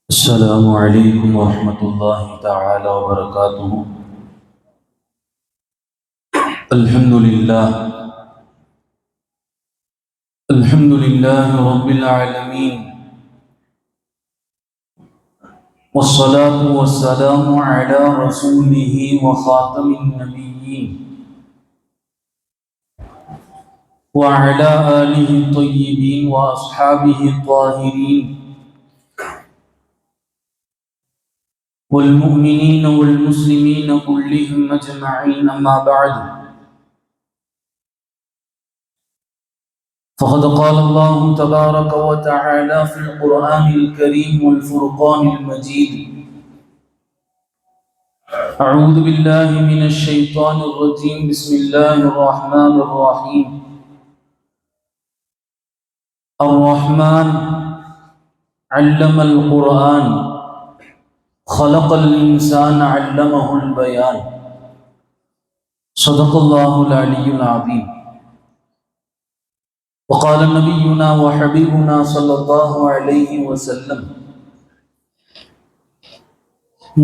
السلام عليكم ورحمة الله تعالى وبركاته. الحمد لله رب العالمين، والصلاة والسلام على رسوله وخاتم النبيين وعلى آله الطيبين وأصحابه الطاهرين والمؤمنين والمسلمين كلهم أجمعين، أما بعد، فقد قال الله تبارك وتعالى في القرآن الكريم والفرقان المجيد: أعوذ بالله من الشيطان الرجيم، بسم الله الرحمن الرحيم. الرحمن علم القرآن خلق الإنسان علمه البيان. صدق الله العلي العظيم. وقال نبينا وحبيبنا صلى الله عليه وسلم: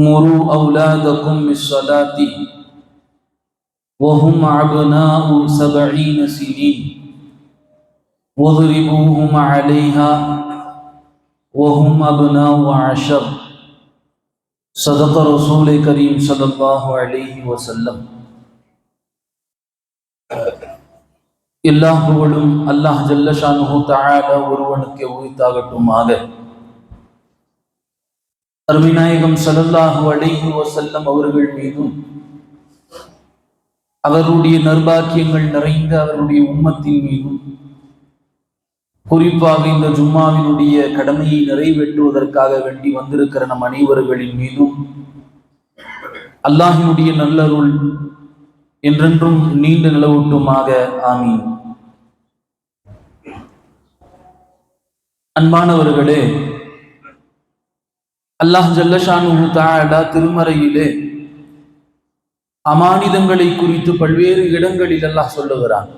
مروا أولادكم بالصلاة وهم أبناء 70 سنين واضربوهم عليها وهم أبناء 10. صدق رسول كريم صلى الله عليه وسلم. எல்லா புகழும் அல்லாஹ் ஜல்ல ஷானுஹு தஆலா ஒருவனுக்கு உரித்தாகட்டுமாக. அருமைநாயகம் ஸல்லல்லாஹு அலைஹி வஸல்லம் அவர்கள் மீதும் அவருடைய நற்பாக்கியங்கள் நிறைந்த அவருடைய உம்மத்தின் மீதும், குறிப்பாக இந்த ஜும்மாவினுடைய கடமையை நிறைவேற்றுவதற்காக வேண்டி வந்திருக்கிற நம் அனைவர்களின் மீதும் அல்லாஹினுடைய நல்லருள் என்றென்றும் நீண்டு நிலவட்டுமாக. ஆமீன். அன்பானவர்களே, அல்லாஹ் ஜல்ல ஷானுஹு தஆலா திருமறையிலே அமானிதங்களை குறித்து பல்வேறு இடங்களில் அல்லாஹ் சொல்லுகிறான்.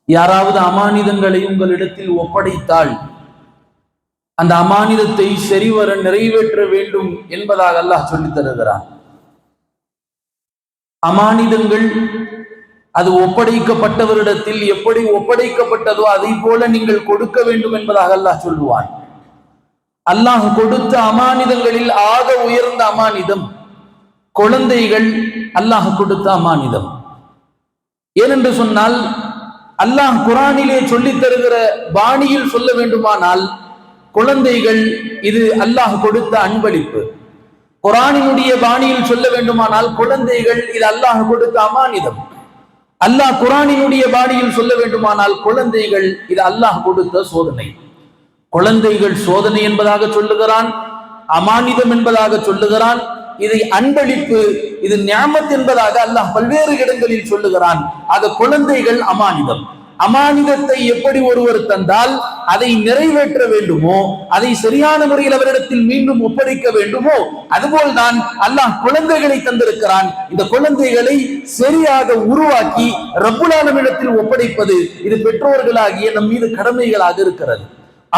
யாராவது அமானிதங்களை உங்களிடத்தில் ஒப்படைத்தால் அந்த அமானிதத்தை சரிவர நிறைவேற்ற வேண்டும் என்பதாக அல்லாஹ் சொல்லித் தருகிறான். அமானிதங்கள் அது ஒப்படைக்கப்பட்டவரிடத்தில் எப்படி ஒப்படைக்கப்பட்டதோ அதை போல நீங்கள் கொடுக்க வேண்டும் என்பதாக அல்லாஹ் சொல்லுவான். அல்லாஹ் கொடுத்த அமானிதங்களில் ஆக உயர்ந்த அமானிதம் குழந்தைகள். அல்லாஹ் கொடுத்த அமானிதம் ஏனென்று சொன்னால், அல்லாஹ் குர்ஆனிலே சொல்லித் தருகிற பாணியில் சொல்ல வேண்டுமானால், குழந்தைகள் இது அல்லாஹ் கொடுத்த அன்பளிப்பு. குர்ஆனினுடைய பாணியில் சொல்ல வேண்டுமானால், குழந்தைகள் இது அல்லாஹ் கொடுத்த அமானிதம். அல்லாஹ் குர்ஆனினுடைய பாணியில் சொல்ல வேண்டுமானால், குழந்தைகள் இது அல்லாஹ் கொடுத்த சோதனை. குழந்தைகள் சோதனை என்பதாக சொல்லுகிறான், அமானிதம் என்பதாக சொல்லுகிறான், இதை அன்பளிப்பு, இது நிஅமத் என்பதாக அல்லாஹ் பல்வேறு இடங்களில் சொல்லுகிறான். ஆக குழந்தைகள் அமானிதம். அமானிதத்தை எப்படி ஒருவர் தந்தால் அதை நிறைவேற்ற வேண்டுமோ, அதை சரியான முறையில் அவரிடத்தில் மீண்டும் ஒப்படைக்க வேண்டுமோ, அதுபோல்தான் அல்லாஹ் குழந்தைகளை தந்திருக்கிறான். இந்த குழந்தைகளை சரியாக உருவாக்கி ரப்புல் ஆலமீனிடத்தில் ஒப்படைப்பது இது பெற்றோர்களாகிய நம் மீது கடமைகளாக இருக்கிறது.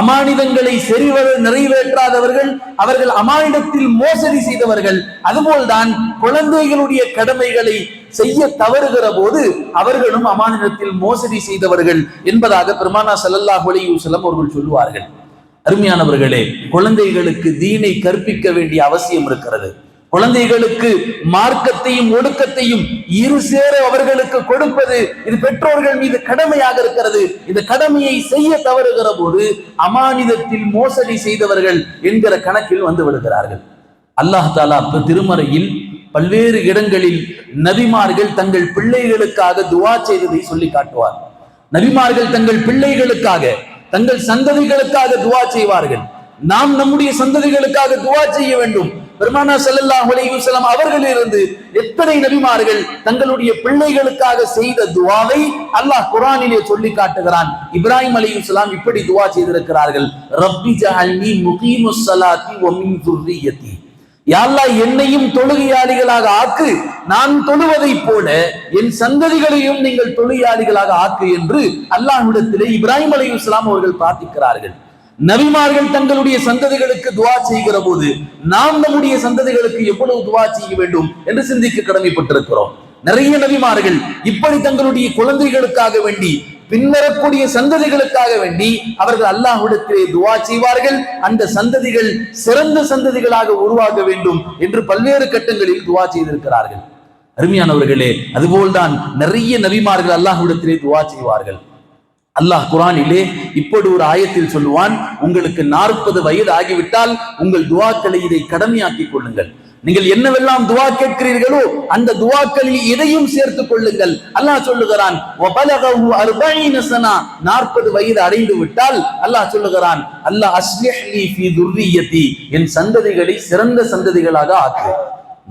அமானிதங்களை சரிவர நிறைவேற்றாதவர்கள் அவர்கள் அமானிதத்தில் மோசடி செய்தவர்கள். அதுபோல்தான் குழந்தைகளுடைய கடமைகளை செய்ய தவறுகிற போது அவர்களும் அமானிதத்தில் மோசடி செய்தவர்கள் என்பதாக பெருமானார் ஸல்லல்லாஹு அலைஹி வஸல்லம் அவர்கள் சொல்லுவார்கள். அருமையானவர்களே, குழந்தைகளுக்கு தீனை கற்பிக்க வேண்டிய அவசியம் இருக்கிறது. குழந்தைகளுக்கு மார்க்கத்தையும் ஒழுக்கத்தையும் இரு சேர அவர்களுக்கு கொடுப்பது இது பெற்றோர்கள் மீது கடமையாக இருக்கிறது. இந்த கடமையை செய்ய தவறுகிற போது அமானிதத்தில் மோசடி செய்தவர்கள் என்கிற கணக்கில் வந்து விடுகிறார்கள். அல்லாஹ் தஆலா திருமறையில் பல்வேறு இடங்களில் நபிமார்கள் தங்கள் பிள்ளைகளுக்காக துஆ செய்ததை சொல்லி காட்டுவார். நபிமார்கள் தங்கள் பிள்ளைகளுக்காக, தங்கள் சந்ததிகளுக்காக துஆ செய்வார்கள். நாம் நம்முடைய சந்ததிகளுக்காக துஆ செய்ய வேண்டும். பெருமானார் ஸல்லல்லாஹு அலைஹி வஸல்லம் அவர்களிலிருந்து எத்தனை நபிமார்கள் தங்களுடைய பிள்ளைகளுக்காக செய்த துஆவை அல்லாஹ் குர்ஆனிலே சொல்லி காட்டுகிறான். இப்ராஹிம் அலைஹிஸ்ஸலாம் இப்படி துஆ செய்திருக்கிறார்கள்: ரப்பி ஜஅல்னி முகீமுஸ் ஸலாத்தி வ மின் ذُرِّيَّتِي. யா அல்லாஹ் என்னையும் தொழுகையாளிகளாக ஆக்கு, நான் தொழுவதை போல என் சந்ததிகளையும் நீங்கள் தொழுகையாளிகளாக ஆக்கு என்று அல்லாஹ்விடத்திலே இப்ராஹிம் அலைஹிஸ்ஸலாம் அவர்கள் பிரார்த்திக்கிறார்கள். நபிமார்கள் தங்களுடைய சந்ததிகளுக்கு துஆ செய்கிற போது நாம் நம்முடைய சந்ததிகளுக்கு எவ்வளவு துஆ செய்ய வேண்டும் என்று சிந்திக்க கடமைப்பட்டிருக்கிறோம். நிறைய நபிமார்கள் இப்படி தங்களுடைய குழந்தைகளுக்காக வேண்டி, பின்வரக்கூடிய சந்ததிகளுக்காக வேண்டி அவர்கள் அல்லாஹ்விடத்திலே துஆ செய்வார்கள். அந்த சந்ததிகள் சிறந்த சந்ததிகளாக உருவாக வேண்டும் என்று பல்வேறு கட்டங்களில் துஆ செய்திருக்கிறார்கள். அருமையானவர்களே, அதுபோல்தான் நிறைய நபிமார்கள் அல்லாஹ்விடத்திலே துஆ செய்வார்கள். அல்லாஹ் குர்ஆனிலே இப்படி ஒரு ஆயத்தில் சொல்லுவான், உங்களுக்கு 40 வயது ஆகிவிட்டால் உங்கள் துஆக்களை இதை கடமையாக்கிக் கொள்ளுங்கள். நீங்கள் என்னவெல்லாம் துஆ கேட்கிறீர்களோ அந்த துஆக்களில் இதையும் சேர்த்துக் கொள்ளுங்கள். அல்லாஹ் சொல்லுகிறான், வபலகஹு 40 சனா, 40 வயது அடைந்து விட்டால் அல்லாஹ் சொல்லுகிறான், அல்லாஹ் அஸ்லிஹ் லீ ஃபீ துர்ரிய்யதி, என் சந்ததிகளை சிறந்த சந்ததிகளாக ஆக்கு.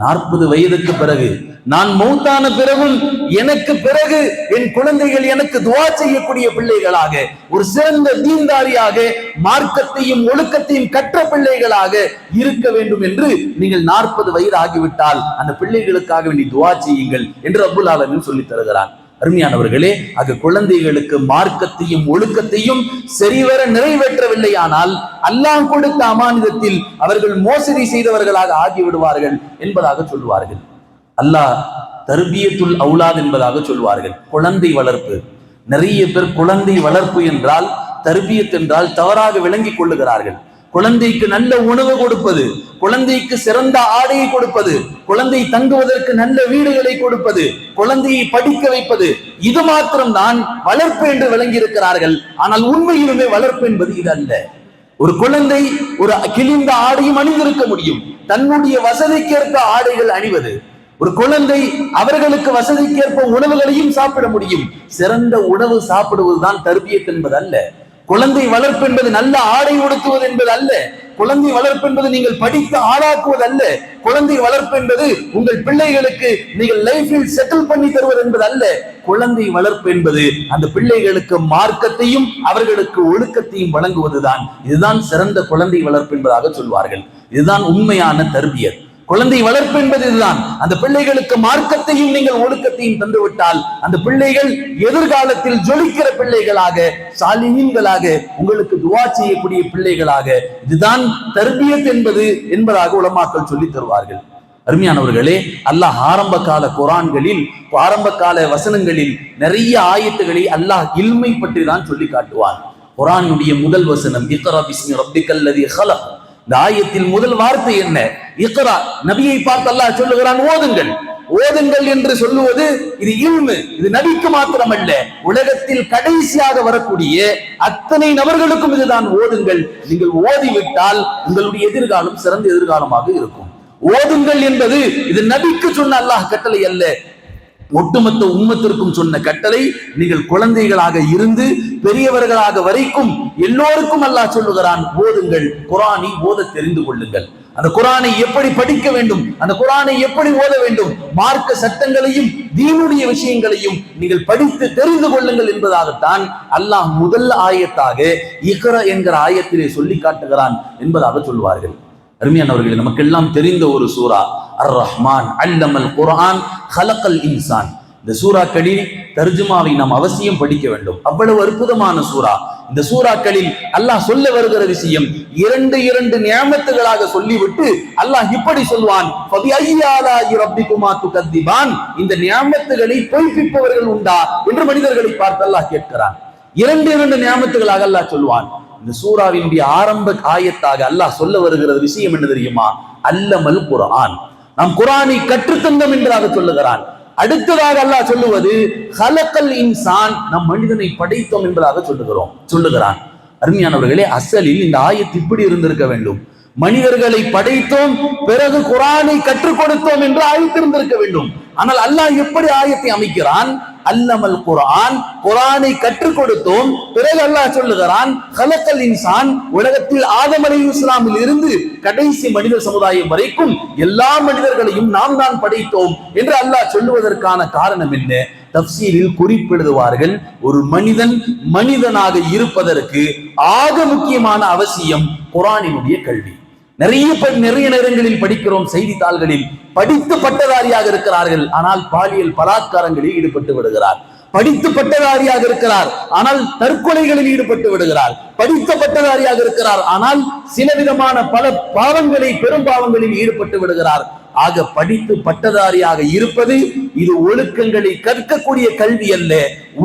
40 வயதுக்கு பிறகு, நான் மௌத்தான பிறகும் எனக்கு பிறகு என் குழந்தைகள் எனக்கு துஆ செய்யக்கூடிய பிள்ளைகளாக, ஒரு சிறந்த தீன்தாரியாக, மார்க்கத்தையும் ஒழுக்கத்தையும் கற்ற பிள்ளைகளாக இருக்க வேண்டும் என்று நீங்கள் 40 வயது ஆகிவிட்டால் அந்த பிள்ளைகளுக்காக வேண்டி துஆ செய்யுங்கள் என்று ரப்புல் ஆலமீன் சொல்லித் தருகிறான். அருமையானவர்களே, அது குழந்தைகளுக்கு மார்க்கத்தையும் ஒழுக்கத்தையும் சரிவர நிறைவேற்றவில்லையானால் அல்லாஹ் கொடுத்த அமானிதத்தில் அவர்கள் மோசடி செய்தவர்களாக ஆகிவிடுவார்கள் என்பதாக சொல்வார்கள். அல்லாஹ் தர்பியத்துல் அவுலாத் என்பதாக சொல்வார்கள், குழந்தை வளர்ப்பு. நிறைய பேர் குழந்தை வளர்ப்பு என்றால், தர்பியத் என்றால் தவறாக விளங்கிக் கொள்ளுகிறார்கள். குழந்தைக்கு நல்ல உணவு கொடுப்பது, குழந்தைக்கு சிறந்த ஆடையை கொடுப்பது, குழந்தை தங்குவதற்கு நல்ல வீடுகளை கொடுப்பது, குழந்தையை படிக்க வைப்பது, இது மாத்திரம்தான் வளர்ப்பு என்று விளங்கி இருக்கிறார்கள். ஆனால் உண்மையிலுமே வளர்ப்பு என்பது இது அல்ல. ஒரு குழந்தை ஒரு கிழிந்த ஆடையும் அணிந்திருக்க முடியும், தன்னுடைய வசதிக்கேற்ப ஆடைகள் அணிவது. ஒரு குழந்தை அவர்களுக்கு வசதிக்கேற்ப உணவுகளையும் சாப்பிட முடியும். சிறந்த உணவு சாப்பிடுவதுதான் தர்பியத் என்பது அல்ல. குழந்தை வளர்ப்பு என்பது நல்ல ஆடை உடுத்துவது என்பது அல்ல. குழந்தை வளர்ப்பு என்பது நீங்கள் படித்து ஆளாக்குவது அல்ல. குழந்தை வளர்ப்பு என்பது உங்கள் பிள்ளைகளுக்கு நீங்கள் லைஃபில் செட்டில் பண்ணி தருவது என்பது அல்ல. குழந்தை வளர்ப்பு என்பது அந்த பிள்ளைகளுக்கு மார்க்கத்தையும் அவர்களுக்கு ஒழுக்கத்தையும் வழங்குவதுதான். இதுதான் சிறந்த குழந்தை வளர்ப்பு என்பதாக சொல்வார்கள். இதுதான் உண்மையான தர்பியத். குழந்தை வளர்ப்பு என்பது இதுதான். அந்த பிள்ளைகளுக்கு மார்க்கத்தையும் நீங்கள் ஒழுக்கத்தையும் தந்துவிட்டால் அந்த பிள்ளைகள் எதிர்காலத்தில் ஜொலிக்கிற பிள்ளைகளாக, சாலிஹீன்களாக, உங்களுக்கு துஆ செய்யக்கூடிய பிள்ளைகளாக, இதுதான் தர்பியத் என்பதாக உலமாக்கள் சொல்லி தருவார்கள். அருமையானவர்களே, அல்லாஹ் ஆரம்ப கால குர்ஆன்களில், ஆரம்ப கால வசனங்களில் நிறைய ஆயத்துகளை அல்லாஹ் இல்மை பற்றி தான் சொல்லி காட்டுவான். குர்ஆனுடைய முதல் வசனம் இக்ரா பிஸ்மி ரப்பிக்கல்லதி ஹலக். இந்த ஆயத்தில் முதல் வார்த்தை என்ன? இக்ரா. நபியை பார்த்து அல்லாஹ் சொல்லுகிறான், ஓதுங்கள். ஓதுங்கள் என்று சொல்லுவது இது இல்மு, இது நபிக்கு மாத்திரமல்ல, உலகத்தில் கடைசியாக வரக்கூடிய அத்தனை நபர்களுக்கும் இதுதான் ஓதுங்கள். நீங்கள் ஓதிவிட்டால் உங்களுடைய எதிர்காலம் சிறந்த எதிர்காலமாக இருக்கும். ஓதுங்கள் என்பது இது நபிக்கு சொன்ன அல்லாஹ் கட்டளை அல்ல, ஒட்டுமொத்த உம்மத்திற்கும் சொன்ன கட்டளை. நீங்கள் குழந்தைகளாக இருந்து பெரியவர்களாக வரைக்கும் எல்லோருக்கும் அல்லாஹ் சொல்லுகிறான், ஓதுங்கள், குர்ஆனை ஓத தெரிந்து கொள்ளுங்கள். அந்த குர்ஆனை எப்படி படிக்க வேண்டும், அந்த குர்ஆனை எப்படி ஓத வேண்டும், மார்க்க சட்டங்களையும் தீனுடைய விஷயங்களையும் நீங்கள் படித்து தெரிந்து கொள்ளுங்கள் என்பதாகத்தான் அல்லாஹ் முதல் ஆயத்தாக இக்ரா என்கிற ஆயத்திலே சொல்லி காட்டுகிறான் என்பதாக சொல்வார்கள். அருமையானவர்களே, நமக்கெல்லாம் தெரிந்த ஒரு சூரா அர் ரஹ்மான் அல்லமல் குர்ஆன் ஹலக்கல் இன்சான். இந்த சூறாக்களில் தர்ஜுமாவை நாம் அவசியம் படிக்க வேண்டும். அவ்வளவு அற்புதமான சூரா. இந்த சூறாக்களில் அல்லாஹ் சொல்ல வருகிற விஷயம் இரண்டு இரண்டு நியமத்துகளாக சொல்லிவிட்டு அல்லாஹ் இப்படி சொல்வான், இந்த நியமத்துகளை பொய்ப்பிப்பவர்கள் உண்டா என்று மனிதர்களை பார்த்து அல்லாஹ் கேட்கிறான். இரண்டு இரண்டு நியமத்துகளாக அல்லாஹ் சொல்வான். இந்த சூறாவினுடைய ஆரம்ப ஆயத்தாக அல்லாஹ் சொல்ல வருகிற விஷயம் என்ன தெரியுமா? அல்லமல் குர்ஆன், நாம் குர்ஆனை கற்றுத்தந்தோம் என்றாக சொல்லுகிறான். அடுத்ததாக அல்லாஹ் சொல்லுவது ஹலக்கல் இன்சான், நம் மனிதனை படைத்தோம் என்பதாக சொல்லுகிறான். அருமையானவர்களே, அசலில் இந்த ஆயத்து இப்படி இருந்திருக்க வேண்டும். மனிதர்களை படைத்தோம், பிறகு குர்ஆனை கற்றுக் கொடுத்தோம் என்று ஆயத்து இருந்திருக்க வேண்டும். ஆனால் அல்லாஹ் எப்படி ஆயத்தை அமைக்கிறான்? அல்லமல் குர்ஆன், குர்ஆனை கற்றுக் கொடுத்தோம், பிறகு அல்லாஹ் சொல்லுகிறான் ஹலக்கல் இன்சான், உலகத்தில் ஆதம் அலைஹிஸ்ஸலாமில் இருந்து கடைசி மனித சமுதாயம் வரைக்கும் எல்லா மனிதர்களையும் நாம் தான் படைத்தோம் என்று அல்லாஹ் சொல்லுவதற்கான காரணம் என்ன? தஃப்சீரில் குறிப்பிடுவார்கள், ஒரு மனிதன் மனிதனாக இருப்பதற்கு ஆக முக்கியமான அவசியம் குர்ஆனினுடைய கல்வி. நிறைய நேரங்களில் படிக்கிறோம் செய்தித்தாள்களில், படித்து பட்டதாரியாக இருக்கிறார்கள், ஆனால் பாலியல் பலாத்காரங்களில் ஈடுபட்டு விடுகிறார். படித்து பட்டதாரியாக இருக்கிறார், ஆனால் தற்கொலைகளில் ஈடுபட்டு விடுகிறார். படித்த பட்டதாரியாக இருக்கிறார், ஆனால் சில விதமான பல பாவங்களை, பெரும் பாவங்களில் ஈடுபட்டு விடுகிறார். ஆக படித்து பட்டதாரியாக இருப்பது இது ஒழுக்கங்களை கற்கக்கூடிய கல்வி அல்ல,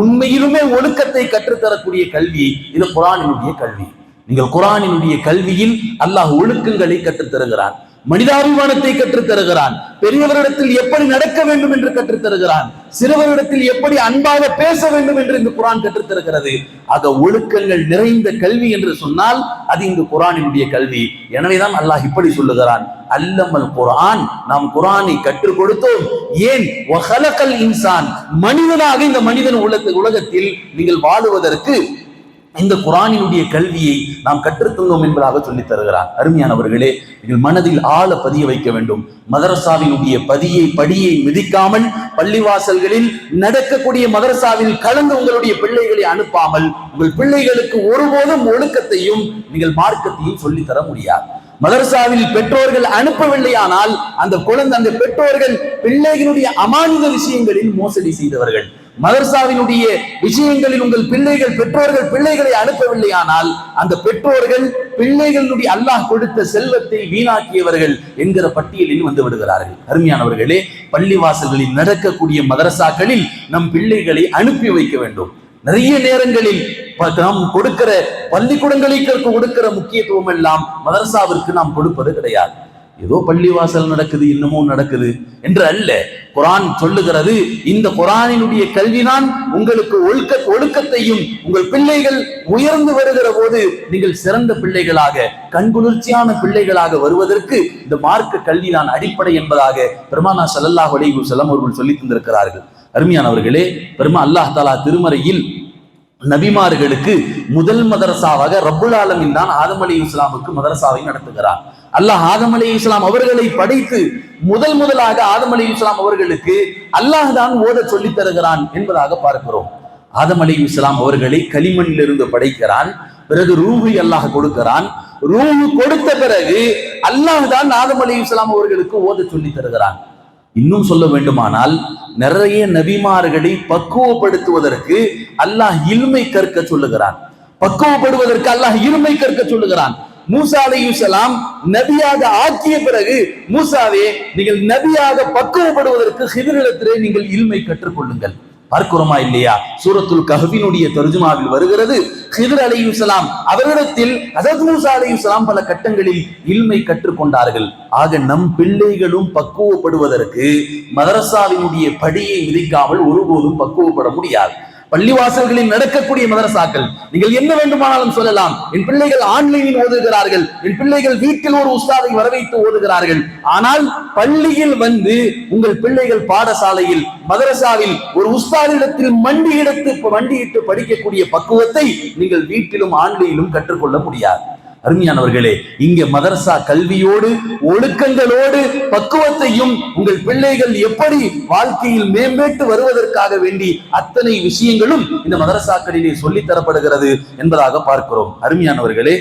உண்மையிலுமே ஒழுக்கத்தை கற்றுத்தரக்கூடிய கல்வி. இது குர்ஆனினுடைய கல்வி. நீங்கள் குர்ஆனினுடைய கல்வியில் அல்லாஹ் ஒழுக்கங்களை கற்றுத்தருகிறான், மனிதாபிமானத்தை கற்றுத்தருகிறான், பெரியவரிடத்தில் எப்படி நடக்க வேண்டும் என்று கற்றுத்தருகிறான், சிறுவரிடத்தில் எப்படி அன்பாக பேச வேண்டும் என்று இந்த குர்ஆன் கற்றுத்தருகிறது. ஆக ஒழுக்கங்கள் நிறைந்த கல்வி என்று சொன்னால் அது இந்த குர்ஆனினுடைய கல்வி. எனவேதான் அல்லாஹ் இப்படி சொல்லுகிறான், அல்லமல் குர்ஆன், நாம் குர்ஆனை கற்றுக் கொடுத்தோம். ஏன்? வஹலகல் இன்சான், மனிதனாக இந்த மனிதன் உலகத்தில் நீங்கள் வாழுவதற்கு இந்த குர்ஆனினுடைய கல்வியை நாம் கற்றுத்தந்தோம் என்பதாக சொல்லித் தருகிறான். அருமையானவர்களே, நீங்கள் மனதில் ஆழ பதிய வைக்க வேண்டும். மதரசாவினுடைய படியை மிதிக்காமல், பள்ளிவாசல்களில் நடக்கக்கூடிய மதரசாவில் கலந்து உங்களுடைய பிள்ளைகளை அனுப்பாமல், உங்கள் பிள்ளைகளுக்கு ஒருபோதும் ஒழுக்கத்தையும் நீங்கள் மார்க்கத்தையும் சொல்லித்தர முடியாது. மதரசாவில் பெற்றோர்கள் அனுப்பவில்லையானால் அந்த பெற்றோர்கள் பிள்ளைகளுடைய அமானித விஷயங்களில் மோசடி செய்தவர்கள். மதரசாவினுடைய விஷயங்களில் உங்கள் பெற்றோர்கள் பிள்ளைகளை அனுப்பவில்லையானால் அந்த பெற்றோர்கள் பிள்ளைகளுடைய அல்லாஹ் கொடுத்த செல்வத்தை வீணாக்கியவர்கள் என்கிற பட்டியலில் வந்து விடுகிறார்கள். அருமையானவர்களே, பள்ளிவாசல்களில் நடக்கக்கூடிய மதரசாக்களில் நம் பிள்ளைகளை அனுப்பி வைக்க வேண்டும். நிறைய நேரங்களில் நாம் கொடுக்கிற பள்ளிக்கூடங்களுக்கு கொடுக்கிற முக்கியத்துவம் எல்லாம் மதரசாவிற்கு நாம் கொடுப்பது கிடையாது. ஏதோ பள்ளிவாசல் நடக்குது, இன்னமும் நடக்குது என்று அல்ல. குர்ஆன் சொல்லுகிறது, இந்த குர்ஆனினுடைய கல்விதான் உங்களுக்கு ஒழுக்கத்தையும், உங்கள் பிள்ளைகள் உயர்ந்து வருகிற போது நீங்கள் சிறந்த பிள்ளைகளாக, கண்குளிர்ச்சியான பிள்ளைகளாக வருவதற்கு இந்த மார்க்க கல்விதான் அடிப்படை என்பதாக பெருமானார் ஸல்லல்லாஹு அலைஹி வஸல்லம் அவர்கள் சொல்லி தந்திருக்கிறார்கள். அருமையானவர்களே, அல்லாஹ் தஆலா திருமறையில் நபிமார்களுக்கு முதல் மதரசாவாக ரப்புல் ஆலமீன் தான் ஆதம் அலைஹிஸ்ஸலாமுக்கு மதரசாவை நடத்துகிறார். அல்லாஹ் ஆதம் அலைஹிஸ்ஸலாம் அவர்களை படைத்து முதலாக ஆதம் அலைஹிஸ்ஸலாம் அவர்களுக்கு அல்லாஹ் தான் ஓத சொல்லித் தருகிறான் என்பதாக பார்க்கிறோம். ஆதம் அலைஹிஸ்ஸலாம் அவர்களை களிமண்ணிலிருந்து படைக்கிறான். பிறகு ரூஹை அல்லாஹ் கொடுக்கிறான். ரூஹு கொடுத்த பிறகு அல்லாஹ் தான் ஆதம் அலைஹிஸ்ஸலாம் அவர்களுக்கு ஓத சொல்லித் தருகிறான். இன்னும் சொல்ல வேண்டுமானால், நிறைய நபிமார்களை பக்குவப்படுத்துவதற்கு அல்லாஹ் இல்மை கற்க சொல்லுகிறான். பக்குவப்படுவதற்கு அல்லாஹ் இல்மை கற்க சொல்லுகிறான். மூசா அலைஹிஸ்ஸலாம் நபியாக ஆக்கிய பிறகு, மூசாவே நீங்கள் நபியாக பக்குவப்படுவதற்கு ஹித்ரிடத்திலே நீங்கள் இல்மை கற்றுக்கொள்ளுங்கள். பார்க்கிறோமா இல்லையா? சூரத்துல் கஹ்ஃபினுடைய தர்ஜுமாவில் வருகிறது, ஹித்ர் அலைஹிஸ்ஸலாம் அவரிடத்தில் ஹஜரத் மூசா அலைஹிஸ்ஸலாம் பல கட்டங்களில் இல்மை கற்றுக்கொண்டார்கள். ஆக நம் பிள்ளைகளும் பக்குவப்படுவதற்கு மதரசாவினுடைய படியை மிதிக்காமல் ஒருபோதும் பக்குவப்பட முடியாது. பள்ளிவாசல்களில் நடக்கக்கூடிய மதரசாக்கள் நீங்கள் என்ன வேண்டுமானாலும் சொல்லலாம். என் பிள்ளைகள் ஆன்லைனில் ஓதுகிறார்கள், என் பிள்ளைகள் வீட்டில் ஒரு உஸ்தாதை வரவைத்து ஓதுகிறார்கள். ஆனால் பள்ளியில் வந்து உங்கள் பிள்ளைகள் பாடசாலையில், மதரசாவில் ஒரு உஸ்தாதிடத்தில் மண்டியிட்டு படிக்கக்கூடிய பக்குவத்தை நீங்கள் வீட்டிலும் ஆன்லைனிலும் கற்றுக்கொள்ள முடியாது. அருமையானவர்களே, இங்கே மதரசா கல்வியோடு, ஒழுக்கங்களோடு, பக்குவத்தையும் உங்கள் பிள்ளைகள் எப்படி வாழ்க்கையில் மேம்பட்டு வருவதற்காக வேண்டி அத்தனை விஷயங்களும் இந்த மதரசாக்களிலே சொல்லித் தரப்படுகிறது என்பதாக பார்க்கிறோம். அருமையானவர்களே,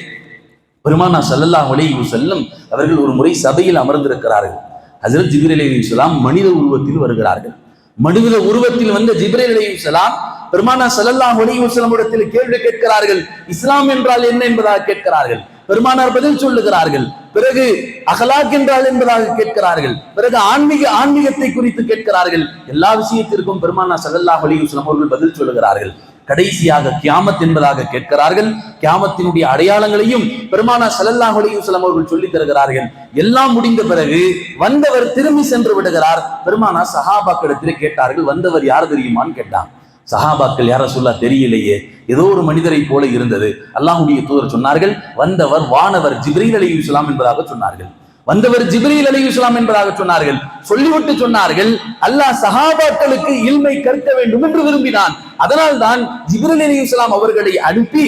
பெருமானார் ஸல்லல்லாஹு அலைஹி வஸல்லம் அவர்கள் ஒரு முறை சபையில் அமர்ந்திருக்கிறார்கள். ஹஜ்ரத் ஜிப்ரீல் அலைஹிஸ்ஸலாம் மனித உருவத்தில் வருகிறார்கள். மனித உருவத்தில் வந்த ஜிப்ரீல் அலைஹிஸ்ஸலாம் பெருமானார் ஸல்லல்லாஹு அலைஹி வஸல்லம் இடத்தில் கேள்வி கேட்கிறார்கள். இஸ்லாம் என்றால் என்ன என்பதாக கேட்கிறார்கள். பெருமானார் பதில் சொல்லுகிறார்கள். பிறகு அகலாக் என்றால் என்பதாக கேட்கிறார்கள். பிறகு ஆன்மீகத்தை குறித்து கேட்கிறார்கள். எல்லா விஷயத்திற்கும் பெருமானார் ஸல்லல்லாஹு அலைஹி வஸல்லம் அவர்கள் பதில் சொல்லுகிறார்கள். கடைசியாக கியாமத் என்பதாக கேட்கிறார்கள். கியாமத்தினுடைய அடையாளங்களையும் பெருமானார் ஸல்லல்லாஹு அலைஹி வஸல்லம் அவர்கள் சொல்லித் தருகிறார்கள். எல்லாம் முடிந்த பிறகு வந்தவர் திரும்பி சென்று விடுகிறார். பெருமானார் சஹாபாக்களிடத்திலே கேட்டார்கள், வந்தவர் யார் தெரியுமான்னு கேட்டாங்க. சஹாபாக்கள் யார சொல்ல தெரியலையே, ஏதோ ஒரு மனிதரை போல இருந்தது. அல்லாஹ்வுடைய தூதர் சொன்னார்கள், வந்தவர் வானவர் ஜிப்ரீல் அலைஹிஸ்ஸலாம் என்பதாக சொன்னார்கள். வந்தவர் ஜிப்ரீல் அலைஹிஸ்ஸலாம் என்பதாக சொன்னார்கள். சொல்லிவிட்டு சொன்னார்கள், அல்லாஹ் சஹாபாக்களுக்கு இல்மை கற்க வேண்டும் என்று விரும்பினான். அதனால் தான் ஜிப்ரீல் அலைஹிஸ்ஸலாம் அவர்களை அனுப்பி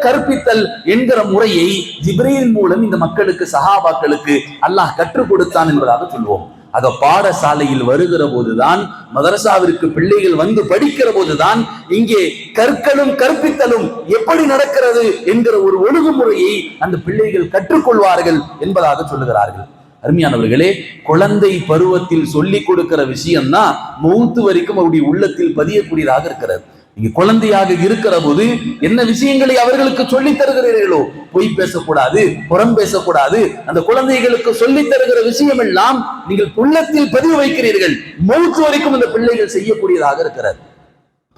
கற்பித்தல் என்கிற முறையை ஜிப்ரீல் மூலம் இந்த மக்களுக்கு, சஹாபாக்களுக்கு அல்லாஹ் கற்றுக் கொடுத்தான் என்பதாக சொல்வோம். ஆக பாடசாலையில் வருகிற போதுதான், மதரசாவிற்கு பிள்ளைகள் வந்து படிக்கிற போதுதான் இங்கே கற்களும் கற்பித்தலும் எப்படி நடக்கிறது என்கிற ஒரு ஒழுங்குமுறையை அந்த பிள்ளைகள் கற்றுக்கொள்வார்கள் என்பதாக சொல்லுகிறார்கள். அருமையானவர்களே, குழந்தை பருவத்தில் சொல்லிக் கொடுக்கிற விஷயம்தான் மௌத்து வரைக்கும் அவருடைய உள்ளத்தில் பதியக்கூடியதாக இருக்கிறது. நீங்க குழந்தையாக இருக்கிற போது என்ன விஷயங்களை அவர்களுக்கு சொல்லித் தருகிறீர்களோ, பொய் பேசக்கூடாது, புறம் பேசக்கூடாது, அந்த குழந்தைகளுக்கு சொல்லித் தருகிற விஷயம் எல்லாம் நீங்கள் உள்ளத்தில் பதிவு வைக்கிறீர்கள். மௌத்து வரைக்கும் அந்த பிள்ளைகள் செய்யக்கூடியதாக இருக்கிறது.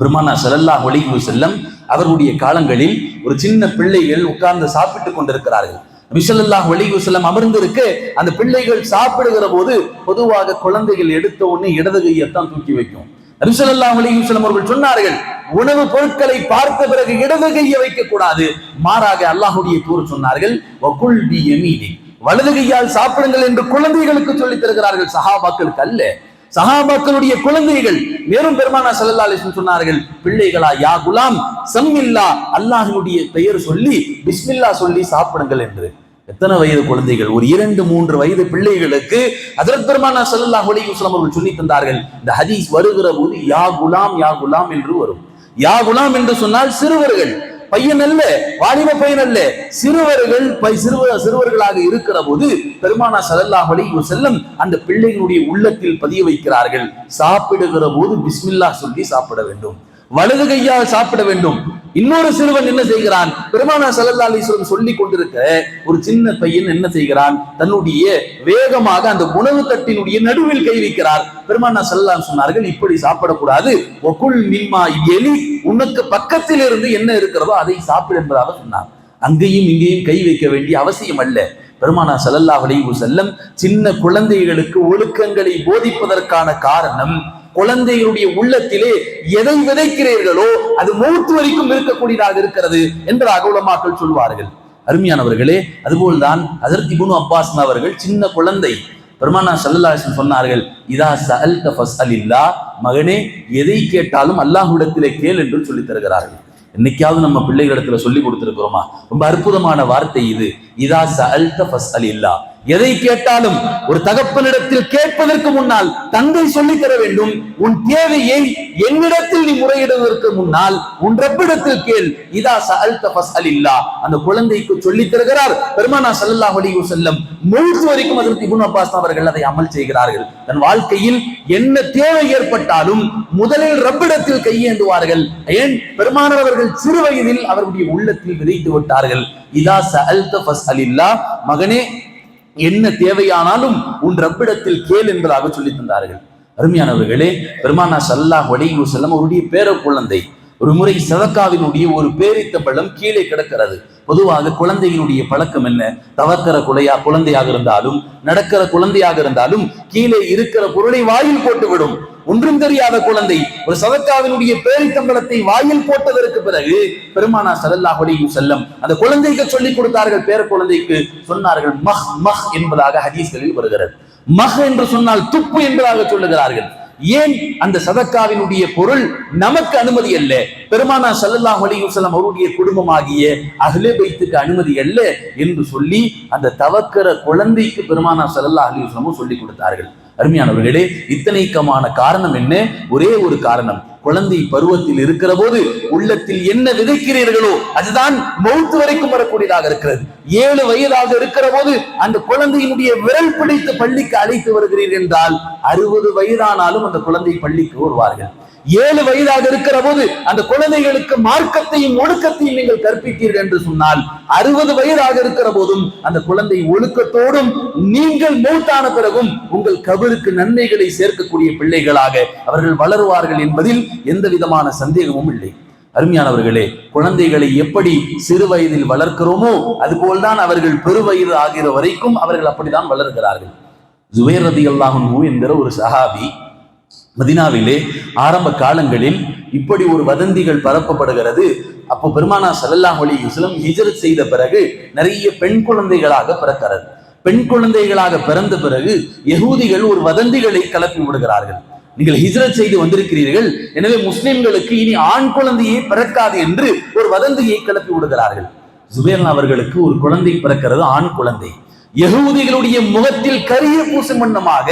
பெருமானார் ஸல்லல்லாஹு அலைஹி வஸல்லம் அவர்களுடைய காலங்களில் ஒரு சின்ன பிள்ளைகள் உட்கார்ந்து சாப்பிட்டுக் கொண்டிருக்கிறார்கள். நபி ஸல்லல்லாஹு அலைஹி வஸல்லம் அமர்ந்திருக்க அந்த பிள்ளைகள் சாப்பிடுகிற போது பொதுவாக குழந்தைகள் எடுத்த உடனே இடது கையைத்தான் தூக்கி வைக்கும். நபி ஸல்லல்லாஹு அலைஹி வஸல்லம் அவர்கள் சொன்னார்கள், உணவு பொருட்களை பார்த்த பிறகு இடது கையை வைக்க கூடாது, மாறாக அல்லாஹ்வுடைய தூதர் சொன்னார்கள், வகுல் பி யமீனி, வலது கையால் சாப்பிடுங்கள் என்று குழந்தைகளுக்கு சொல்லித் தருகிறார்கள். சஹாபாக்களுக்கு அல்ல. சஹாபாக்களுடைய குழந்தைகள் மேலும் பெருமானார் ஸல்லல்லாஹு அலைஹி வஸல்லம் சொன்னார்கள், பிள்ளைகளா, யா குலாம் சம்மில்லா, அல்லாஹ்வுடைய பெயர் சொல்லி பிஸ்மில்லா சொல்லி சாப்பிடுங்கள் என்று. எத்தனை வயது குழந்தைகள்? ஒரு 2-3 வயது பிள்ளைகளுக்கு ஹஜ்ரத் பெருமானார் ஸல்லல்லாஹு அலைஹி வஸல்லம் அவர்கள் சொல்லி தந்தார்கள். இந்த ஹதீஸ் வருகிற போது யா குலாம் யா குலாம் என்று வரும். யா குலாம் என்று சொன்னால் சிறுவர்கள், பையன் அல்ல, வாலிப பையன் அல்ல, சிறுவர்கள் சிறுவர்களாக இருக்கிற போது பெருமானார் ஸல்லல்லாஹு அலைஹி வஸல்லம் அந்த பிள்ளைகளுடைய உள்ளத்தில் பதிய வைக்கிறார்கள். சாப்பிடுகிற போது பிஸ்மில்லா சொல்லி சாப்பிட வேண்டும், வலது கையால் சாப்பிட வேண்டும். இன்னொரு சிறுவன் என்ன செய்கிறான்? பெருமானார் ஸல்லல்லாஹு அலைஹி வஸல்லம் சொல்லி கொண்டிருக்க ஒரு சின்ன பையன் என்ன செய்கிறான்? தன்னுடைய வேகமாக அந்த உணவு தட்டினுடைய நடுவில் கை வைக்கிறார். பெருமானார் ஸல்லல்லாஹு அலைஹி வஸல்லம் சொன்னார்கள், இப்படி சாப்பிடக்கூடாது, வகுல் மிம்மா எலி, உனக்கு பக்கத்தில் இருந்து என்ன இருக்கிறதோ அதை சாப்பிடு என்பதாக சொன்னார். அங்கேயும் இங்கேயும் கை வைக்க வேண்டிய அவசியம் அல்ல. பெருமானார் ஸல்லல்லாஹு அலைஹி வஸல்லம் சின்ன குழந்தைகளுக்கு ஒழுக்கங்களை போதிப்பதற்கான காரணம், குழந்தைகளுடைய உள்ளத்திலே எதை விதைக்கிறீர்களோ அது மௌத் வரைக்கும் இருக்கக்கூடியதாக இருக்கிறது என்பதாக உலமாக்கள் சொல்வார்கள். அருமையானவர்களே, அதுபோல்தான் ஹஜ்ரத் இப்னு அப்பாஸ் அவர்கள் சின்ன குழந்தை, பெருமானார் ஸல்லல்லாஹு அலைஹி வஸல்லம் சொன்னார்கள், இதா சஅல்த ஃபஸ்அலில்லாஹ், மகனே எதை கேட்டாலும் அல்லாஹ்விடத்திலே கேள் என்று சொல்லி தருகிறார்கள். என்னைக்காவது நம்ம பிள்ளைகளிடத்துல சொல்லி கொடுத்திருக்கிறோமா? ரொம்ப அற்புதமான வார்த்தை இது. இதா சஅல்த ஃபஸ்அலில்லாஹ், எதை கேட்டாலும் ஒரு தகப்பனிடத்தில் கேட்பதற்கு முன்னால் தந்தை சொல்லி தர வேண்டும். உன் தேவையை என்னிடத்தில் நீ முறையிடுவதற்கு முன்னால் உன் ரப்பிடத்தில் கேள். இதா சஅல்த ஃபஸ்அலில்லாஹ், அந்த குழந்தைக்கு சொல்லி தருகிறார் பெருமானார் ஸல்லல்லாஹு அலைஹி வஸல்லம். மௌத் வரைக்கும் ஹஜ்ரத் இப்னு அப்பாஸ் அவர்கள் அதை அமல் செய்கிறார்கள். தன் வாழ்க்கையில் என்ன தேவை ஏற்பட்டாலும் முதலில் ரப்பிடத்தில் கையேந்துவார்கள். ஏன்? பெருமானார் அவர்கள் சிறு வயதில் அவருடைய உள்ளத்தில் விதைத்து விட்டார்கள். இதா சஅல்த ஃபஸ்அலில்லாஹ், மகனே என்ன தேவையானாலும் உன் ரப்பிடத்தில் கேள் என்பதாக சொல்லி தந்தார்கள். அருமையானவர்களே, பெருமானார் ஸல்லல்லாஹு அலைஹி வஸல்லம் அவருடைய பேர குழந்தை ஒரு முறை சதக்காவினுடைய ஒரு பேரித்த பழம் கீழே கிடக்கிறது. பொதுவாக குழந்தையினுடைய பழக்கம் என்ன? தவக்கிற குழந்தையாக இருந்தாலும் நடக்கிற குழந்தையாக இருந்தாலும் கீழே இருக்கிற பொருளை வாயில் போட்டுவிடும். ஒன்றும் தெரியாத குழந்தை ஒரு சதக்காவினுடைய பேரித்தம்பளத்தை வாயில் போட்டதற்கு பிறகு பெருமானார் ஸல்லல்லாஹு அலைஹி வஸல்லம் அந்த குழந்தைக்கு சொல்லிக் கொடுத்தார்கள். பேர குழந்தைக்கு சொன்னார்கள், மஹ் மஹ் என்பதாக ஹதீஸ்களில் வருகிறது. மஹ் என்று சொன்னால் துப்பு என்பதாக சொல்லுகிறார்கள். ஏன்? அந்த சதக்காவினுடைய பொருள் நமக்கு அனுமதி அல்ல, பெருமானார் ஸல்லல்லாஹு அலைஹி வஸல்லம் அவருடைய குடும்பமாகிய அஹ்லே பைத்துக்கு அனுமதி அல்ல என்று சொல்லி அந்த தவக்கிற குழந்தைக்கு பெருமானார் ஸல்லல்லாஹு அலைஹி வஸல்லம் சொல்லி கொடுத்தார்கள். அருமையானவர்களே, இத்தனைக்கமான காரணம் என்ன? ஒரே ஒரு காரணம், குழந்தை பருவத்தில் இருக்கிற போது உள்ளத்தில் என்ன விதைக்கிறீர்களோ அதுதான் மௌத் வரைக்கும் வரக்கூடியதாக இருக்கிறது. 7 வயதாக இருக்கிற போது அந்த குழந்தையினுடைய விரல் பிடித்து பள்ளிக்கு அழைத்து வருகிறீர்கள் என்றால் 60 வயதானாலும் அந்த குழந்தை பள்ளிக்கு வருவார்கள். 7 வயதாக இருக்கிற போது அந்த குழந்தைகளுக்கு மார்க்கத்தையும் ஒழுக்கத்தையும் நீங்கள் கற்பித்தீர்கள் என்று சொன்னால் 60 வயதாக இருக்கிற போதும் அந்த குழந்தை ஒழுக்கத்தோடும் நீங்கள் மௌத்தான பிறகும் உங்கள் கபருக்கு நன்மைகளை சேர்க்கக்கூடிய பிள்ளைகளாக அவர்கள் வளருவார்கள் என்பதில் எந்த விதமான சந்தேகமும் இல்லை. அருமையானவர்களே, குழந்தைகளை எப்படி சிறு வயதில் வளர்க்கிறோமோ அதுபோல்தான் அவர்கள் பெருவயது ஆகிற வரைக்கும் அவர்கள் அப்படித்தான் வளர்கிறார்கள். ஜுபைர் ரலியல்லாஹு அன்ஹு என்கிற ஒரு சஹாபி மதீனாவிலே ஆரம்ப காலங்களில் இப்படி ஒரு வதந்திகள் பரப்பப்படுகிறது. அப்போ பெருமானார் ஸல்லல்லாஹு அலைஹி வஸல்லம் ஹிஜ்ரத் செய்த பிறகு நிறைய பெண் குழந்தைகளாக பிறக்கிறது. பெண் குழந்தைகளாக பிறந்த பிறகு யகூதிகள் ஒரு வதந்திகளை கிளப்பி விடுகிறார்கள். நீங்கள் ஹிஜ்ரத் செய்து வந்திருக்கிறீர்கள், எனவே முஸ்லிம்களுக்கு இனி ஆண் குழந்தையே பிறக்காது என்று ஒரு வதந்தியை கிளப்பி விடுகிறார்கள். ஜுபைர் அவர்களுக்கு ஒரு குழந்தை பிறக்கிறது, ஆண் குழந்தை. யகூதிகளுடைய முகத்தில் கரிய பூசும் வண்ணமாக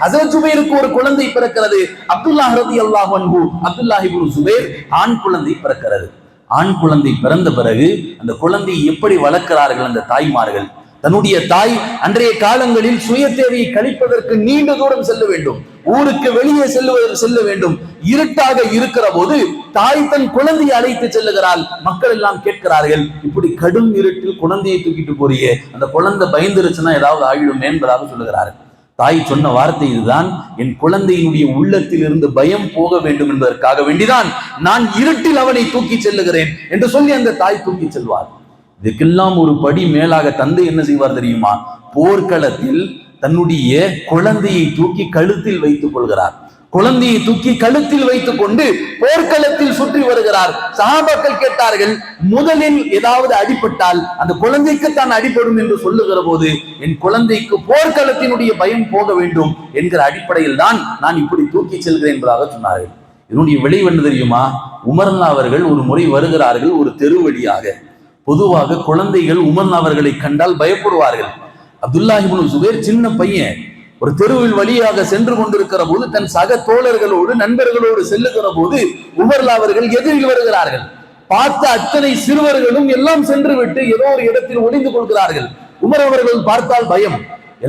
ஹஸரத் ஜுபைருக்கு ஒரு குழந்தை பிறக்கிறது. அப்துல்லாஹ் ரலியல்லாஹு அன்ஹு, அப்துல்லாஹ் இப்னு ஜுபைர் ஆண் குழந்தை பிறக்கிறது. ஆண் குழந்தை பிறந்த பிறகு அந்த குழந்தையை எப்படி வளர்க்கிறார்கள் அந்த தாய்மார்கள்? தன்னுடைய தாய் அன்றைய காலங்களில் சுய தேவையை கழிப்பதற்கு நீண்ட தூரம் செல்ல வேண்டும், ஊருக்கு வெளியே செல்ல வேண்டும். இருட்டாக இருக்கிற போது தாய் தன் குழந்தையை அழைத்து செல்லுகிறாள். மக்கள் எல்லாம் கேட்கிறார்கள், இப்படி கடும் இருட்டில் குழந்தையை தூக்கிட்டு போறியே, அந்த குழந்தை பயந்துருச்சுன்னா ஏதாவது ஆகிடும் என்பதாக சொல்லுகிறார்கள். தாய் சொன்ன வார்த்தை இதுதான், என் குழந்தையினுடைய உள்ளத்தில் இருந்து பயம் போக வேண்டும் என்பதற்காக வேண்டிதான் நான் இருட்டில் அவனை தூக்கி செல்லுகிறேன் என்று சொல்லி அந்த தாய் தூக்கி செல்வார். இதுக்கெல்லாம் ஒரு படி மேலாக தந்தை என்ன செய்வார் தெரியுமா? போர்க்களத்தில் தன்னுடைய குழந்தையை தூக்கி கழுத்தில் வைத்துக் கொள்கிறார். குழந்தையை தூக்கி கழுத்தில் வைத்துக் கொண்டு போர்க்களத்தில் சுற்றி வருகிறார். சஹாபாக்கள் கேட்டார்கள், முதலில் ஏதாவது அடிபட்டால் அந்த குழந்தைக்கு தான் அடிபடும் என்று சொல்லுகிற போது என் குழந்தைக்கு போர்க்களத்தினுடைய பயம் போக வேண்டும் என்கிற அடிப்படையில் தான் நான் இப்படி தூக்கி செல்கிறேன் என்பதாக சொன்னார்கள். இதனுடைய விளைவு என்ன தெரியுமா? உமர்னா அவர்கள் ஒரு முறை வருகிறார்கள் ஒரு தெரு வழியாக. பொதுவாக குழந்தைகள் உமர் அவர்களை கண்டால் பயப்படுவார்கள். அப்துல்லாஹ் இப்னு ஜுபைர் சின்ன பையன், ஒரு தெருவில் வழியாக சென்று கொண்டிருக்கிற போது தன் சக தோழர்களோடு நண்பர்களோடு செல்லுகிற போது உமர் அவர்கள் எதிரில் வருகிறார்கள். பார்த்த அத்தனை சிறுவர்களும் எல்லாம் சென்று விட்டு ஏதோ ஒரு இடத்தில் ஒளிந்து கொள்கிறார்கள். உமர் அவர்கள் பார்த்தால் பயம்,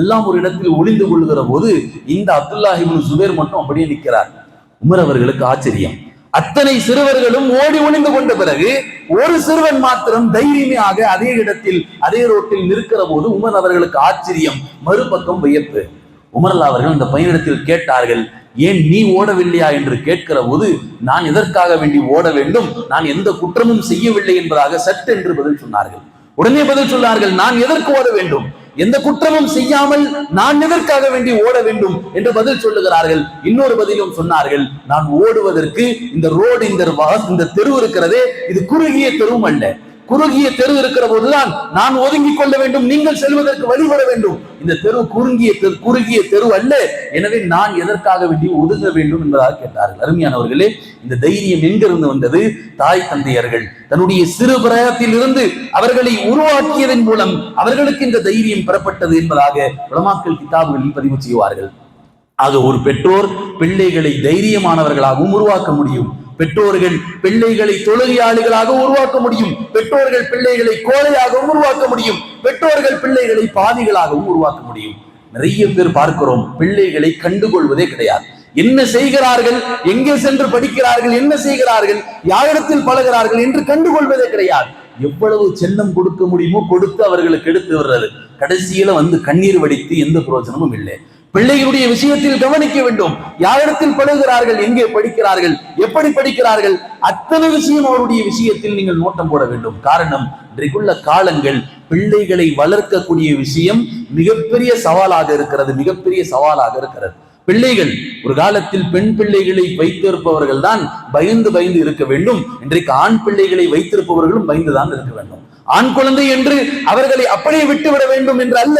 எல்லாம் ஒரு இடத்தில் ஒளிந்து கொள்கிற போது இந்த அப்துல்லாஹ் இப்னு ஜுபைர் மட்டும் அப்படியே நிற்கிறார். உமர் அவர்களுக்கு ஆச்சரியம். அத்தனை சிறுவர்களும் ஓடி ஒளிந்து கொண்ட பிறகு ஒரு சிறுவன் மாத்திரம் தைரியமாக அதே இடத்தில் அதே ரோட்டில் நிற்கிற போது உமர் அவர்களுக்கு ஆச்சரியம், மறுபக்கம் வியப்பு. உமர் அவர்கள் அந்த பையனிடத்தில் கேட்டார்கள், ஏன் நீ ஓடவில்லையா என்று கேட்கிற போது, நான் எதற்காக வேண்டி ஓட வேண்டும், நான் எந்த குற்றமும் செய்யவில்லை என்பதாக சட்டென்று பதில் சொன்னார்கள். உடனே பதில் சொன்னார்கள், நான் எதற்கு ஓட வேண்டும், எந்த குற்றமும் செய்யாமல் நான் எதற்காக வேண்டி ஓட வேண்டும் என்று பதில் சொல்லுகிறார்கள். இன்னொரு பதிலும் சொன்னார்கள், நான் ஓடுவதற்கு இந்த ரோடு இந்த தெரு இருக்கிறதே இது குறுகிய தெருவும் அல்ல, குறுகிய தெரு இருக்கிற போதுதான் நான் ஒதுங்கிக் கொள்ள வேண்டும், நீங்கள் செல்வதற்கு வழிபட வேண்டும். இந்த தெரு குறுகிய தெரு அல்ல, எனவே நான் எதற்காக வேண்டி ஒதுங்க வேண்டும் என்பதாக கேட்டார்கள். அருமையானவர்களே, இந்த தைரியம் எங்கிருந்து வந்தது? தாய் தந்தையர்கள் தன்னுடைய சிறு பிராயத்தில் இருந்து அவர்களை உருவாக்கியதன் மூலம் அவர்களுக்கு இந்த தைரியம் பெறப்பட்டது என்பதாக உலமாக்கள் கிதாபுகளில் பதிவு செய்வார்கள். ஆக ஒரு பெற்றோர் பிள்ளைகளை தைரியமானவர்களாகவும் உருவாக்க முடியும். பெற்றோர்கள் பிள்ளைகளை தொழுகையாளிகளாக உருவாக்க முடியும். பெற்றோர்கள் பிள்ளைகளை கோழையாகவும் உருவாக்க முடியும். பெற்றோர்கள் பிள்ளைகளை பாவிகளாகவும் உருவாக்க முடியும். நிறைய பேர் பார்க்கிறோம், பிள்ளைகளை கண்டுகொள்வதே கிடையாது. என்ன செய்கிறார்கள், எங்கே சென்று படிக்கிறார்கள், என்ன செய்கிறார்கள், யாரிடத்தில் பழகிறார்கள் என்று கண்டுகொள்வதே கிடையாது. எவ்வளவு செல்லம் கொடுக்க முடியுமோ கொடுத்து அவர்களுக்கு எடுத்து வர்றது, கடைசியில வந்து கண்ணீர் வடித்து எந்த பிரயோஜனமும் இல்லை. பிள்ளைகளுடைய விஷயத்தில் கவனிக்க வேண்டும். யாரிடத்தில் பழகுகிறார்கள், எங்கே படிக்கிறார்கள், எப்படி படிக்கிறார்கள், அத்தனை விஷயம் அவருடைய விஷயத்தில் நீங்கள் நோட்டம் போட வேண்டும். காரணம், இன்றைக்குள்ள காலங்கள் பிள்ளைகளை வளர்க்கக்கூடிய விஷயம் மிகப்பெரிய சவாலாக இருக்கிறது. பிள்ளைகள் ஒரு காலத்தில் பெண் பிள்ளைகளை வைத்திருப்பவர்கள் தான் பயந்து இருக்க வேண்டும். இன்றைக்கு ஆண் பிள்ளைகளை வைத்திருப்பவர்களும் பயந்துதான் இருக்க வேண்டும். ஆண் குழந்தை என்று அவர்களை அப்படியே விட்டுவிட வேண்டும் என்று அல்ல,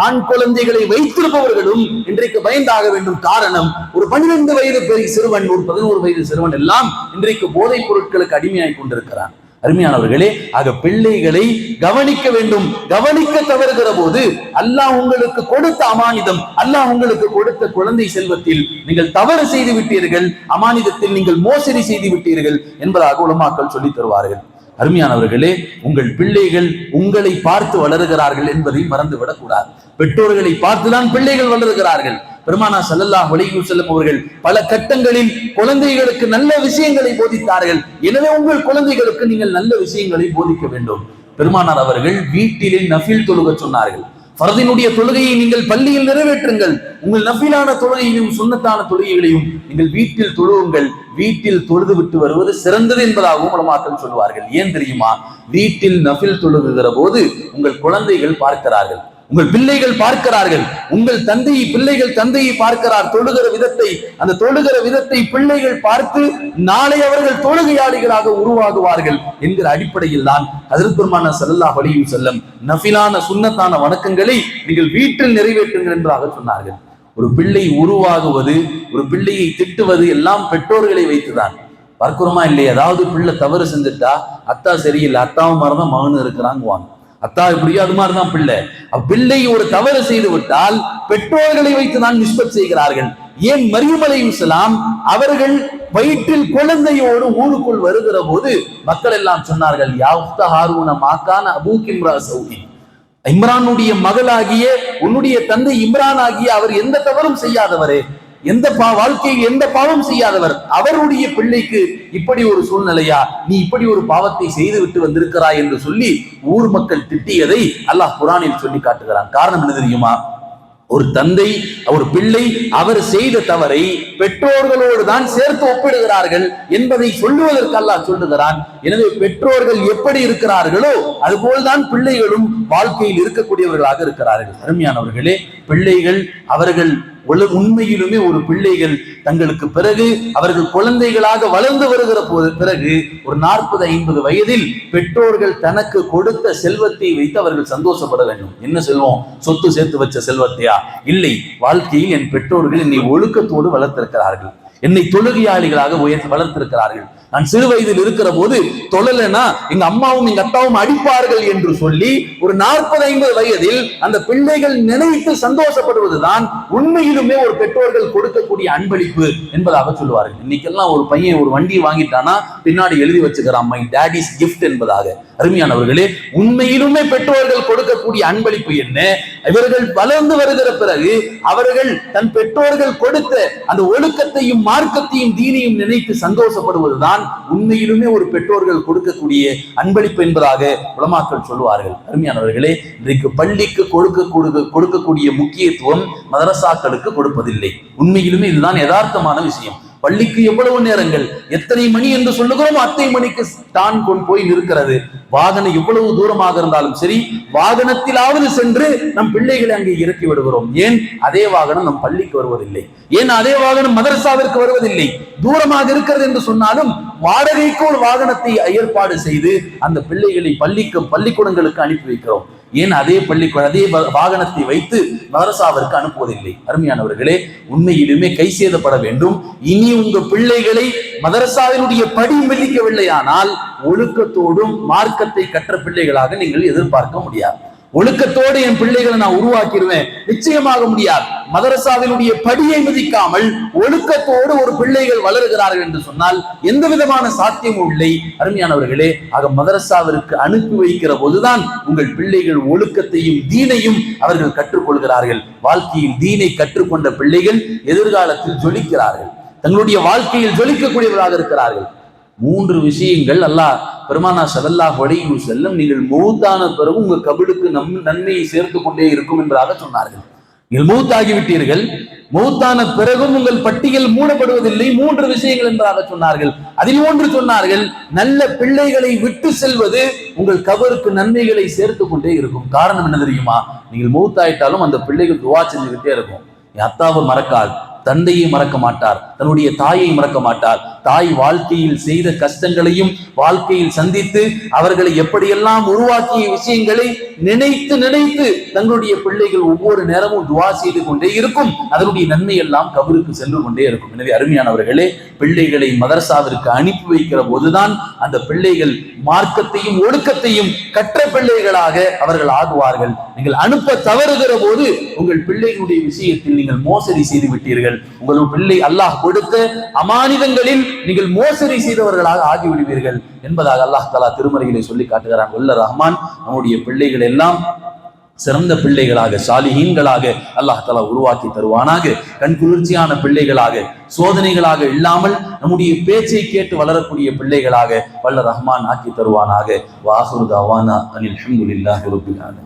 ஆண் குழந்தைகளை வைத்திருப்பவர்களும் இன்றைக்கு பயந்தாக வேண்டும். காரணம், ஒரு 12 வயது சிறுவன், ஒரு 11 வயது சிறுவன் எல்லாம் இன்றைக்கு போதைப் பொருட்களுக்கு அடிமையாய் கொண்டிருக்கிறான். அருமையானவர்களே, ஆக பிள்ளைகளை கவனிக்க வேண்டும். கவனிக்க தவறுகிற போது அல்லாஹ் உங்களுக்கு கொடுத்த அமானிதம், அல்லாஹ் உங்களுக்கு கொடுத்த குழந்தை செல்வத்தில் நீங்கள் தவறு செய்து விட்டீர்கள், அமானிதத்தில் நீங்கள் மோசடி செய்து விட்டீர்கள் என்பதாக உலமாக்கள் சொல்லித் தருவார்கள். அருமையானவர்களே, உங்கள் பிள்ளைகள் உங்களை பார்த்து வளருகிறார்கள் என்பதை மறந்துவிடக் கூடாது. பெற்றோர்களை பார்த்துதான் பிள்ளைகள் வளருகிறார்கள். பெருமானா ஸல்லல்லாஹு அலைஹி வஸல்லம் அவர்கள் பல கட்டங்களில் குழந்தைகளுக்கு நல்ல விஷயங்களை போதித்தார்கள். எனவே உங்கள் குழந்தைகளுக்கு நீங்கள் நல்ல விஷயங்களை போதிக்க வேண்டும். பெருமானார் அவர்கள் வீட்டிலே நஃபில் தொழுக சொன்னார்கள். ஃபர்தினுடைய தொழுகையை நீங்கள் பள்ளியில் நிறைவேற்றுங்கள், உங்கள் நஃபிலான தொழுகையையும் சுன்னத்தான தொழுகைகளையும் நீங்கள் வீட்டில் தொழுவுங்கள். வீட்டில் தொழுது விட்டு வருவது சிறந்தது என்பதாகவும் உலமாக்கள் சொல்வார்கள். ஏன் தெரியுமா? வீட்டில் நஃபில் தொழுகுகிற போது உங்கள் குழந்தைகள் பார்க்கிறார்கள், உங்கள் பிள்ளைகள் பார்க்கிறார்கள். உங்கள் பிள்ளைகள் தந்தையை பார்க்கிறார் தொழுகிற விதத்தை. அந்த தொழுகிற விதத்தை பிள்ளைகள் பார்த்து நாளை அவர்கள் தொழுகையாளிகளாக உருவாகுவார்கள் என்கிற அடிப்படையில் தான் ஹஜ்ரத் பெருமானார் ஸல்லல்லாஹு அலைஹி வஸல்லம் நஃபிலான சுன்னத்தான வணக்கங்களை நீங்கள் வீட்டில் நிறைவேற்றுங்கள் என்பதாக சொன்னார்கள். ஒரு பிள்ளை உருவாகுவது, ஒரு பிள்ளையை திட்டுவது எல்லாம் பெற்றோர்களை வைத்துதான். பார்க்கிறோமா இல்லையா? அதாவது பிள்ளை தவறு செஞ்சுட்டா, அத்தா சரியில்லை, அத்தாவும் மறந்த மகனு இருக்கிறாங்குவாங்க. அத்தா இப்படியோ அது மாதிரிதான் பிள்ளை. பிள்ளை ஒரு தவறு செய்து விட்டால் பெற்றோர்களை வைத்து தான் நிஸ்பத் செய்கிறார்கள். ஏன் மரியம் அலைஹிஸ்ஸலாம் அவர்கள் வயிற்றில் குழந்தையோடு ஊருக்குள் வருகிற போது மக்கள் எல்லாம் சொன்னார்கள், யா உக்த ஹாரூன மாகான அபூக் இம்ரா சௌஇ, இம்ரானுடைய மகளாகிய உன்னுடைய தந்தை இம்ரான் ஆகிய அவர் எந்த தவறும் செய்யாதவரே, எந்த வாழ்க்கையில் எந்த பாவம் செய்யாதவர், அவருடைய பிள்ளைக்கு இப்படி ஒரு சூழ்நிலையா, நீ இப்படி ஒரு பாவத்தை செய்து விட்டு வந்திருக்கிறாய் என்று சொல்லி ஊர் மக்கள் திட்டியதை அல்லாஹ் குர்ஆனில் சொல்லி காட்டுகிறான். காரணம் என்ன தெரியுமா? ஒரு தந்தை ஒரு பிள்ளை அவர் செய்த தவறை பெற்றோர்களோடு தான் சேர்த்து ஒப்பிடுகிறார்கள் என்பதை சொல்லுவதற்கு அல்லாஹ் சொல்லுகிறான். எனவே பெற்றோர்கள் எப்படி இருக்கிறார்களோ அதுபோல்தான் பிள்ளைகளும் வாழ்க்கையில் இருக்கக்கூடியவர்களாக இருக்கிறார்கள். அருமையானவர்களே, பிள்ளைகள் அவர்கள் உண்மையிலுமே ஒரு பிள்ளைகள் தங்களுக்கு பிறகு அவர்கள் குழந்தைகளாக வளர்ந்து வருகிற போது பிறகு ஒரு 40-50 வயதில் பெற்றோர்கள் தனக்கு கொடுத்த செல்வத்தை வைத்து அவர்கள் சந்தோஷப்பட வேண்டும். என்ன செல்வம்? சொத்து சேர்த்து வச்ச செல்வத்தையா? இல்லை, வாழ்க்கையில் என் பெற்றோர்கள் என்னை ஒழுக்கத்தோடு வளர்த்திருக்கிறார்கள், என்னை தொழுகையாளிகளாக வளர்த்திருக்கிறார்கள். நான் சிறு வயதில் இருக்கிற போது தொழலைன்னா எங்க அம்மாவும் எங்க அத்தாவும் அடிப்பார்கள் என்று சொல்லி ஒரு 40-50 வயதில் அந்த பிள்ளைகள் நினைத்து சந்தோஷப்படுவதுதான் உண்மையிலுமே ஒரு பெற்றோர்கள் கொடுக்கக்கூடிய அன்பளிப்பு என்பதாக சொல்லுவார்கள். இன்னைக்கெல்லாம் ஒரு பையன் ஒரு வண்டியை வாங்கிட்டானா பின்னாடி எழுதி வச்சுக்கிறான் மை டாடிஸ் கிஃப்ட் என்பதாக. அருமையானவர்களே, உண்மையிலுமே பெற்றோர்கள் கொடுக்கக்கூடிய அன்பளிப்பு என்ன? இவர்கள் வளர்ந்து வருகிற பிறகு அவர்கள் தன் பெற்றோர்கள் கொடுத்த அந்த ஒழுக்கத்தையும் மார்க்கத்தையும் தீனையும் நினைத்து சந்தோஷப்படுவதுதான் உண்மையிலுமே ஒரு பெற்றோர்கள் கொடுக்கக்கூடிய அன்பளிப்பு என்பதாக உலமாக்கள் சொல்லுவார்கள். அருமையானவர்களே, இன்றைக்கு பள்ளிக்கு கொடுக்கக்கூடிய முக்கியத்துவம் மதரசாக்களுக்கு கொடுப்பதில்லை. உண்மையிலுமே இதுதான் யதார்த்தமான விஷயம். பள்ளிக்கு எவ்வளவு நேரங்கள், எத்தனை மணி என்று சொல்லுகிறோம் அத்தனை மணிக்கு தான் கொண்டு போய் நிற்கிறது. வாகனம் எவ்வளவு தூரமாக இருந்தாலும் சரி, வாகனத்திலாவது சென்று நம் பிள்ளைகளை அங்கே இறக்கி விடுகிறோம். ஏன் அதே வாகனம் நம் பள்ளிக்கு வருவதில்லை? ஏன் அதே வாகனம் மதரசாவிற்கு வருவதில்லை? தூரமாக இருக்கிறது என்று சொன்னாலும் வாடகைக்கு ஒரு வாகனத்தை ஏற்பாடு செய்து அந்த பிள்ளைகளை பள்ளிக்கூடங்களுக்கு அனுப்பி வைக்கிறோம். ஏன் அதே அதே வாகனத்தை வைத்து மதரசாவிற்கு அனுப்புவதில்லை? அருமையானவர்களே, உண்மையிலுமே கை சேதப்பட வேண்டும். இனி உங்க பிள்ளைகளை மதரசாவினுடைய படி மிதிக்கவில்லையானால் ஒழுக்கத்தோடும் மார்க்கத்தை கற்ற பிள்ளைகளாக நீங்கள் எதிர்பார்க்க முடியாது. ஒழுக்கத்தோடு என் பிள்ளைகளை நான் உருவாக்கிடுவேன், நிச்சயமாக முடியாது. மதரசாவினுடைய படியை மிதிக்காமல் ஒழுக்கத்தோடு ஒரு பிள்ளைகள் வளருகிறார்கள் என்று சொன்னால் எந்த விதமான சாத்தியமும் இல்லை. அருமையானவர்களே, ஆக மதரசாவிற்கு அனுப்பி வைக்கிற போதுதான் உங்கள் பிள்ளைகள் ஒழுக்கத்தையும் தீனையும் அவர்கள் கற்றுக்கொள்கிறார்கள். வாழ்க்கையில் தீனை கற்றுக்கொண்ட பிள்ளைகள் எதிர்காலத்தில் ஜொலிக்கிறார்கள், தங்களுடைய வாழ்க்கையில் ஜொலிக்கக்கூடியவர்களாக இருக்கிறார்கள். 3 விஷயங்கள் அல்லாஹ் பெருமானா ஸல்லல்லாஹு அலைஹி வஸல்லம் நீங்கள் மௌத்தான பிறகு உங்க கபருக்கு நன்மையை சேர்த்து கொண்டே இருக்கும் என்பதாக சொன்னார்கள். நீங்கள் மௌத்தாகிவிட்டீர்கள், மௌத்தான பிறகும் உங்கள் பட்டியல் மூடப்படுவதில்லை. 3 விஷயங்கள் என்பதாக சொன்னார்கள். அதில் ஒன்று சொன்னார்கள், நல்ல பிள்ளைகளை விட்டு செல்வது உங்கள் கபருக்கு நன்மைகளை சேர்த்து கொண்டே இருக்கும். காரணம் என்ன தெரியுமா? நீங்கள் மௌத்தாயிட்டாலும் அந்த பிள்ளைகள் துவா செஞ்சுக்கிட்டே இருக்கும். என் அத்தாவை மறக்காது, தந்தையை மறக்க மாட்டார், தன்னுடைய தாயை மறக்க மாட்டார். தாய் வாழ்க்கையில் செய்த கஷ்டங்களையும் வாழ்க்கையில் சந்தித்து அவர்களை எப்படியெல்லாம் உருவாக்கிய விஷயங்களை நினைத்து நினைத்து தங்களுடைய பிள்ளைகள் ஒவ்வொரு நேரமும் துவா செய்து கொண்டே இருக்கும். அதனுடைய நன்மை எல்லாம் கபருக்கு சென்று கொண்டே இருக்கும். எனவே அருமையானவர்களே, பிள்ளைகளை மதரசாவிற்கு அனுப்பி வைக்கிற போதுதான் அந்த பிள்ளைகள் மார்க்கத்தையும் ஒழுக்கத்தையும் கற்ற பிள்ளைகளாக அவர்கள் ஆகுவார்கள். நீங்கள் அனுப்ப தவறுகிற போது உங்கள் பிள்ளைகளுடைய விஷயத்தில் நீங்கள் மோசடி செய்து விட்டீர்கள். உங்கள் பிள்ளை அல்லாஹ் கொடுத்த அமானிதங்களில் நீங்கள் மோசடி செய்தவர்களாக ஆகிவிடுவீர்கள் என்பதாக அல்லாஹ் தஆலா திருமறையிலே சொல்லி காட்டுகிறான். வல்ல ரஹ்மான் நம்முடைய பிள்ளைகள் எல்லாம் சிறந்த பிள்ளைகளாக, சாலிஹீன்களாக அல்லாஹ் தஆலா உருவாக்கி தருவானாக. கண் குளிர்ச்சியான பிள்ளைகளாக, சோதனைகளாக இல்லாமல் நம்முடைய பேச்சை கேட்டு வளரக்கூடிய பிள்ளைகளாக வல்ல ரஹ்மான் ஆக்கி தருவானாக. வ ஆகிரு தஅவானா அனில் ஹம்துலில்லாஹி ரப்பில் ஆலமீன்.